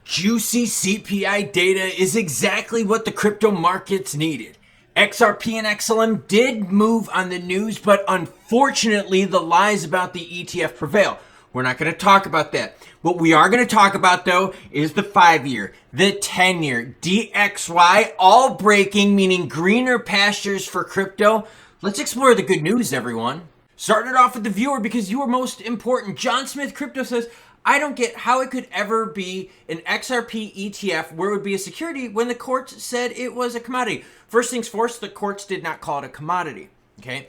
Juicy CPI data is exactly what the crypto markets needed. XRP and XLM did move on the news, but unfortunately the lies about the ETF prevail. We're not going to talk about that. What we are going to talk about though is the 5-year, the 10-year, DXY, all breaking, meaning greener pastures for crypto. Let's explore the good news, everyone. Started off with the viewer because you are most important. John Smith Crypto says, I don't get how it could ever be an XRP ETF where it would be a security when the courts said it was a commodity. First things first, the courts did not call it a commodity, okay?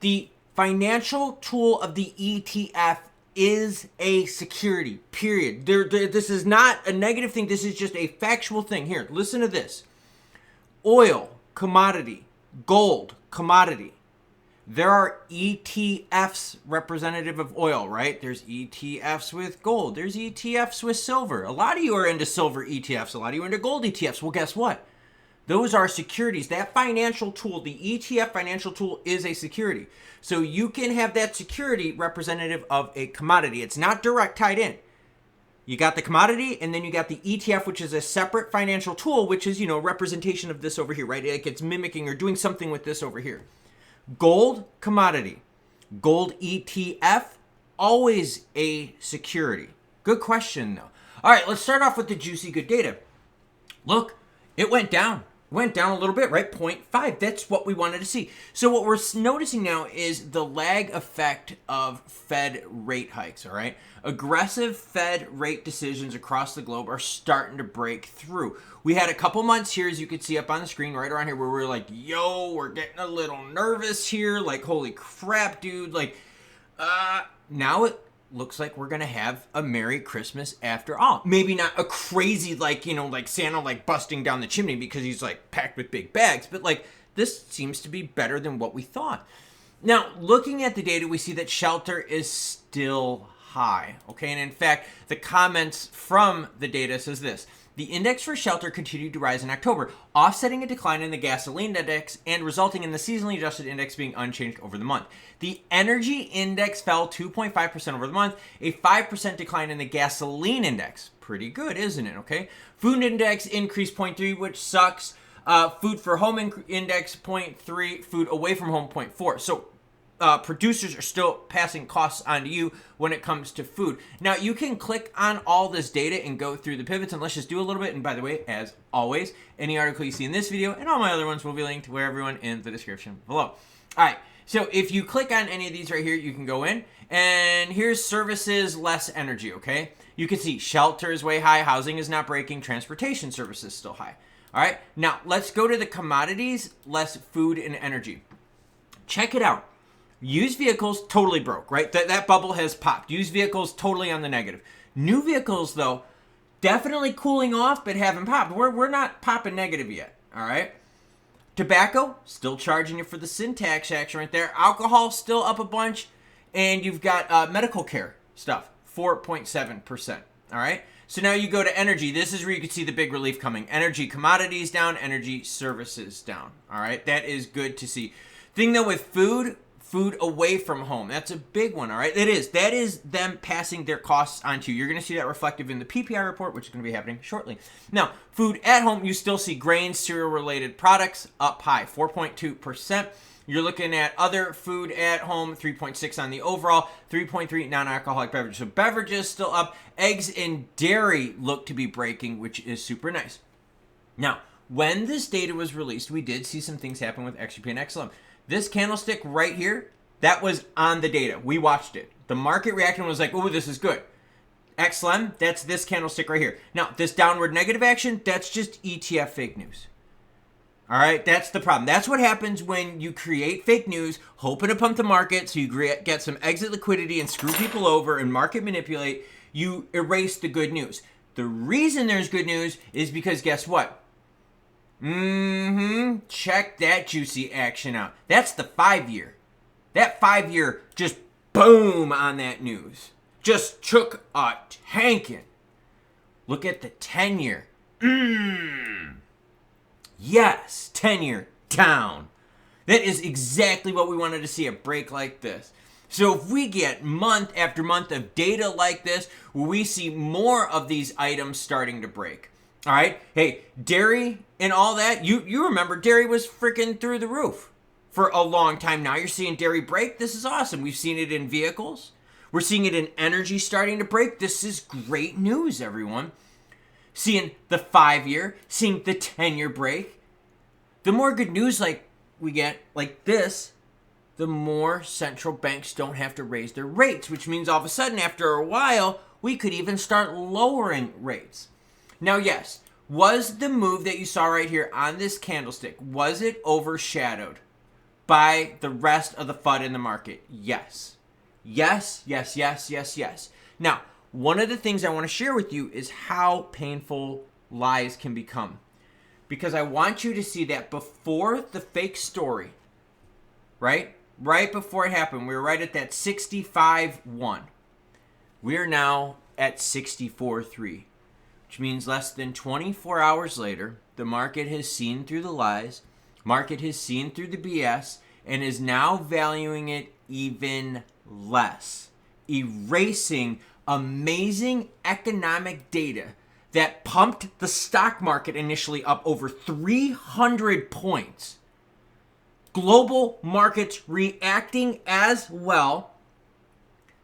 The financial tool of the ETF is a security, period. This is not a negative thing. This is just a factual thing. Here, listen to this. Oil, commodity. Gold, commodity. There are ETFs representative of oil, right? There's ETFs with gold. There's ETFs with silver. A lot of you are into silver ETFs. A lot of you are into gold ETFs. Well, guess what? Those are securities. That financial tool, the ETF financial tool, is a security. So you can have that security representative of a commodity. It's not direct tied in. You got the commodity, and then you got the ETF, which is a separate financial tool, which is, representation of this over here, right? Like it's mimicking or doing something with this over here. Gold, commodity. Gold ETF, always a security. Good question, though. All right, let's start off with the juicy good data. Look, it went down. Went down a little bit, right? 0.5. That's what we wanted to see. So what we're noticing now is the lag effect of Fed rate hikes, all right? Aggressive Fed rate decisions across the globe are starting to break through. We had a couple months here, as you can see up on the screen right around here, where we're like, yo, we're getting a little nervous here. Like, holy crap, dude. Like, now it looks like we're going to have a Merry Christmas after all. Maybe not a crazy, like Santa, like, busting down the chimney because he's, like, packed with big bags. But, like, this seems to be better than what we thought. Now, looking at the data, we see that shelter is still high, okay? And in fact, the comments from the data says this. The index for shelter continued to rise in October, offsetting a decline in the gasoline index and resulting in the seasonally adjusted index being unchanged over the month. The energy index fell 2.5% over the month, a 5% decline in the gasoline index. Pretty good, isn't it? Okay. Food index increased 0.3, which sucks. Food for home index 0.3, food away from home 0.4. So producers are still passing costs on to you when it comes to food. Now, you can click on all this data and go through the pivots, and let's just do a little bit. And by the way, as always, any article you see in this video and all my other ones will be linked to everyone in the description below. All right, so if you click on any of these right here, you can go in, and here's services, less energy, okay? You can see shelter is way high, housing is not breaking, transportation services still high. All right, now let's go to the commodities, less food and energy. Check it out. Used vehicles totally broke, right? That bubble has popped. Used vehicles totally on the negative. New vehicles, though, definitely cooling off, but haven't popped. We're not popping negative yet, all right? Tobacco, still charging you for the sin tax action right there. Alcohol, still up a bunch. And you've got medical care stuff, 4.7%, all right? So now you go to energy. This is where you can see the big relief coming. Energy commodities down, energy services down, all right? That is good to see. Thing, though, with food away from home. That's a big one, all right? That is them passing their costs onto you. You're going to see that reflective in the PPI report, which is going to be happening shortly. Now, food at home, you still see grains, cereal-related products up high, 4.2%. You're looking at other food at home, 3.6 on the overall, 3.3 non-alcoholic beverages. So beverages still up. Eggs and dairy look to be breaking, which is super nice. Now, when this data was released, we did see some things happen with XRP and XLM. This candlestick right here, that was on the data. We watched it. The market reaction was like, oh, this is good. XLM, that's this candlestick right here. Now, this downward negative action, that's just ETF fake news. All right, that's the problem. That's what happens when you create fake news, hoping to pump the market so you get some exit liquidity and screw people over and market manipulate. You erase the good news. The reason there's good news is because guess what? Check that juicy action out. That's the 5-year. That 5-year just boom on that news. Just took a tanking. Look at the 10-year. Yes, 10-year down. That is exactly what we wanted to see, a break like this. So if we get month after month of data like this, where we see more of these items starting to break. All right. Hey, dairy and all that. You remember dairy was freaking through the roof for a long time now. You're seeing dairy break. This is awesome. We've seen it in vehicles. We're seeing it in energy starting to break. This is great news, everyone. Seeing the 5-year, seeing the 10-year break. The more good news like we get like this, the more central banks don't have to raise their rates, which means all of a sudden after a while, we could even start lowering rates. Now, yes, was the move that you saw right here on this candlestick, was it overshadowed by the rest of the FUD in the market? Yes. Yes, yes, yes, yes, yes. Now, one of the things I want to share with you is how painful lies can become. Because I want you to see that before the fake story, right? Right before it happened, we were right at that 65.1. We are now at 64.3. Which means less than 24 hours later, the market has seen through the lies, market has seen through the BS, and is now valuing it even less, erasing amazing economic data that pumped the stock market initially up over 300 points. Global markets reacting as well.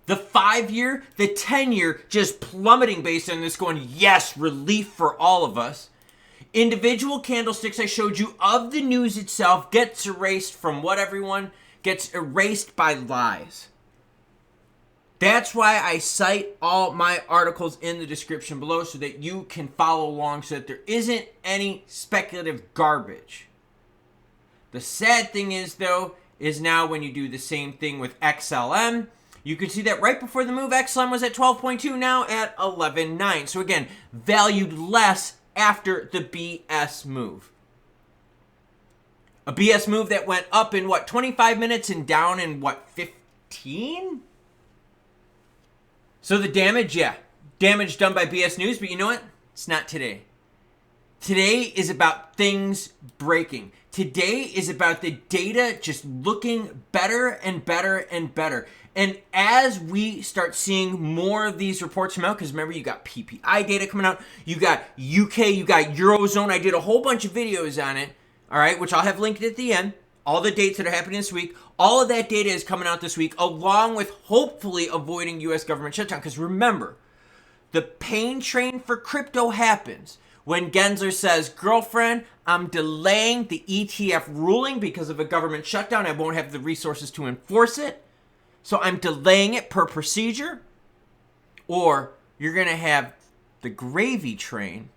The 5-year, the 10-year just plummeting based on this, going, yes, relief for all of us. Individual candlesticks I showed you of the news itself gets erased from what, everyone? Gets erased by lies. That's why I cite all my articles in the description below so that you can follow along, so that there isn't any speculative garbage. The sad thing is, though, is now when you do the same thing with XLM, you can see that right before the move, XLM was at 12.2, now at 11.9. So again, valued less after the BS move. A BS move that went up in, 25 minutes and down in, 15? So the damage, damage done by BS news, but you know what? It's not today. Today is about things breaking. Today is about the data just looking better and better and better. And as we start seeing more of these reports come out, because remember, you got PPI data coming out, you got UK, you got Eurozone. I did a whole bunch of videos on it, all right, which I'll have linked at the end. All the dates that are happening this week, all of that data is coming out this week, along with hopefully avoiding U.S. government shutdown. Because remember, the pain train for crypto happens when Gensler says, girlfriend, I'm delaying the ETF ruling because of a government shutdown. I won't have the resources to enforce it. So I'm delaying it per procedure. Or you're going to have the gravy train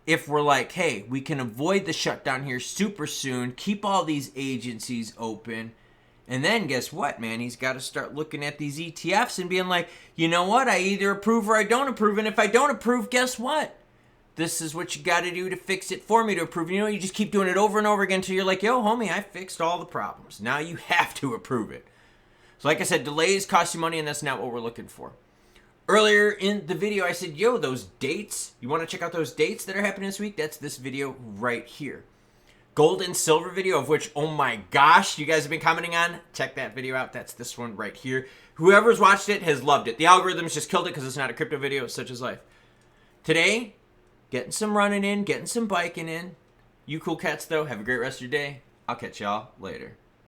if we're like, hey, we can avoid the shutdown here super soon, keep all these agencies open. And then guess what, man? He's got to start looking at these ETFs and being like, you know what? I either approve or I don't approve. And if I don't approve, guess what? This is what you got to do to fix it for me to approve. You know, you just keep doing it over and over again until you're like, yo, homie, I fixed all the problems. Now you have to approve it. So like I said, delays cost you money, and that's not what we're looking for. Earlier in the video, I said, yo, those dates, you want to check out those dates that are happening this week? That's this video right here. Gold and silver video, of which, oh my gosh, you guys have been commenting on. Check that video out. That's this one right here. Whoever's watched it has loved it. The algorithms just killed it because it's not a crypto video. Such is life. Today, getting some running in, getting some biking in. You cool cats, though, have a great rest of your day. I'll catch y'all later.